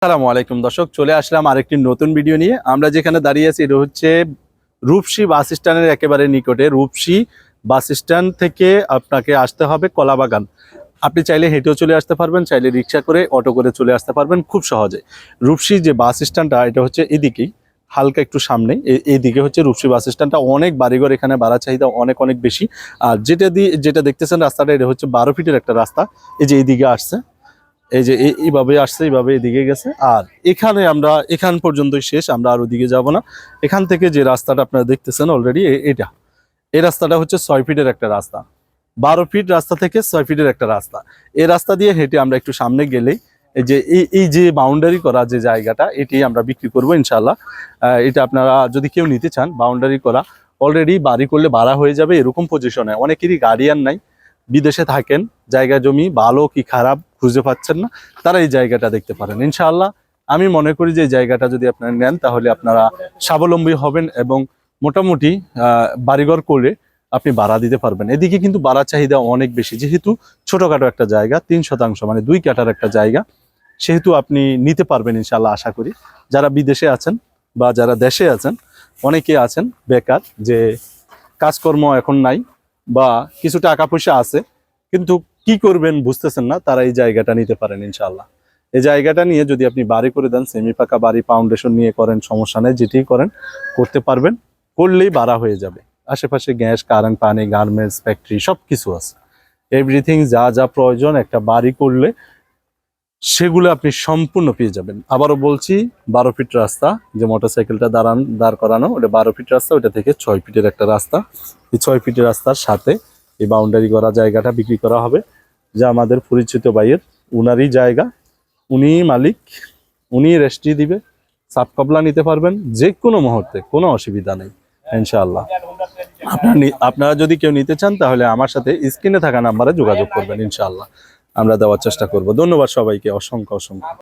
আসসালামু আলাইকুম দর্শক, চলে আসলাম আরেকটি নতুন ভিডিও নিয়ে। আমরা যেখানে দাঁড়িয়ে আছি এটা হচ্ছে রূপসী বাস স্ট্যান্ডের একেবারে নিকটে। রূপসী বাস স্ট্যান্ড থেকে আপনাকে আসতে হবে কলাবাগান। আপনি চাইলে হেঁটেও চলে আসতে পারবেন, চাইলে রিক্সা করে অটো করে চলে আসতে পারবেন খুব সহজে। রূপসী যে বাস স্ট্যান্ডটা এটা হচ্ছে এদিকেই, হালকা একটু সামনে এইদিকে হচ্ছে রূপসী বাস স্ট্যান্ডটা। অনেক বাড়িঘর এখানে, ভাড়া চাহিদা অনেক বেশি। আর যেটা দেখতেছেন রাস্তাটা, এটা হচ্ছে 12 ফিটের একটা রাস্তা। এই যে এইদিকে আসছে, এই যে এইভাবে আসছে, এইভাবে এদিকে গেছে। আর এখানে আমরা এখান পর্যন্তই শেষ, আমরা আর ওদিকে যাব না। এখান থেকে যে রাস্তাটা আপনারা দেখতেছেন অলরেডি, এই রাস্তাটা হচ্ছে 6 ফিটের একটা রাস্তা। 12 ফিট রাস্তা থেকে 6 ফিটের একটা রাস্তা। এই রাস্তা দিয়ে হেঁটে আমরা একটু সামনে গেলেই এই যে এই যে বাউন্ডারি করা যে জায়গাটা, এটি আমরা বিক্রি করবো ইনশাল্লাহ। এটা আপনারা যদি কেউ নিতে চান, বাউন্ডারি করা অলরেডি, বাড়ি করলে ভাড়া হয়ে যাবে এরকম পজিশনে। অনেকেরই গার্ডিয়ান নাই, বিদেশে থাকেন, জায়গা জমি ভালো কি খারাপ খুঁজে পাচ্ছেন না, তারা এই জায়গাটা দেখতে পারেন ইনশাআল্লাহ। আমি মনে করি যে এই জায়গাটা যদি আপনারা নেন তাহলে আপনারা স্বাবলম্বী হবেন এবং মোটামুটি বাড়িঘর করে আপনি ভাড়া দিতে পারবেন। এদিকে কিন্তু ভাড়া চাহিদা অনেক বেশি, যেহেতু ছোটখাটো একটা জায়গা, 3 শতাংশ মানে 2 কাঠার একটা জায়গা, সেহেতু আপনি নিতে পারবেন ইনশাআল্লাহ আশা করি। যারা বিদেশে আছেন বা যারা দেশে আছেন, অনেকে আছেন বেকার, যে কাজকর্ম এখন নাই বা কিছু টাকা পয়সা আছে কিন্তু কি করবেন বুঝতেছেন না, তারা এই জায়গাটা নিতে পারেন ইনশাআল্লাহ। এই জায়গাটা নিয়ে যদি আপনি বাড়ি করে দেন, সেমি পাকা বাড়ি, ফাউন্ডেশন নিয়ে করেন, সমস্যা নেই, যেটি করেন করতে পারবেন, করলেই ভাড়া হয়ে যাবে। আশেপাশে গ্যাস, কারেন্ট, পানি, গার্মেন্টস, ফ্যাক্টরি সব কিছু আছে। এভরিথিং যা যা প্রয়োজন একটা বাড়ি করলে সেগুলো আপনি সম্পূর্ণ পেয়ে যাবেন। আবারও বলছি, 12 ফিট রাস্তা, যে মোটরসাইকেলটা দাঁড় করানো, ওটা 12 ফিট রাস্তা, ওটা থেকে 6 ফিটের একটা রাস্তা। এই 6 ফিটের রাস্তার সাথে এই বাউন্ডারি করা জায়গাটা বিক্রি করা হবে, যা আমাদের পরিচিত ভাইয়ের, উনারই জায়গা, উনি মালিক, উনি রেস্ট্রি দিবে। সাব কবলা নিতে পারবেন যে কোনো মুহূর্তে, কোনো অসুবিধা নেই ইনশাআল্লাহ। আপনারা যদি কেউ নিতে চান তাহলে আমার সাথে স্ক্রিনে থাকা নাম্বারে যোগাযোগ করবেন ইনশাআল্লাহ, আমরা দেওয়ার চেষ্টা করব। ধন্যবাদ সবাইকে, অসংখ্য।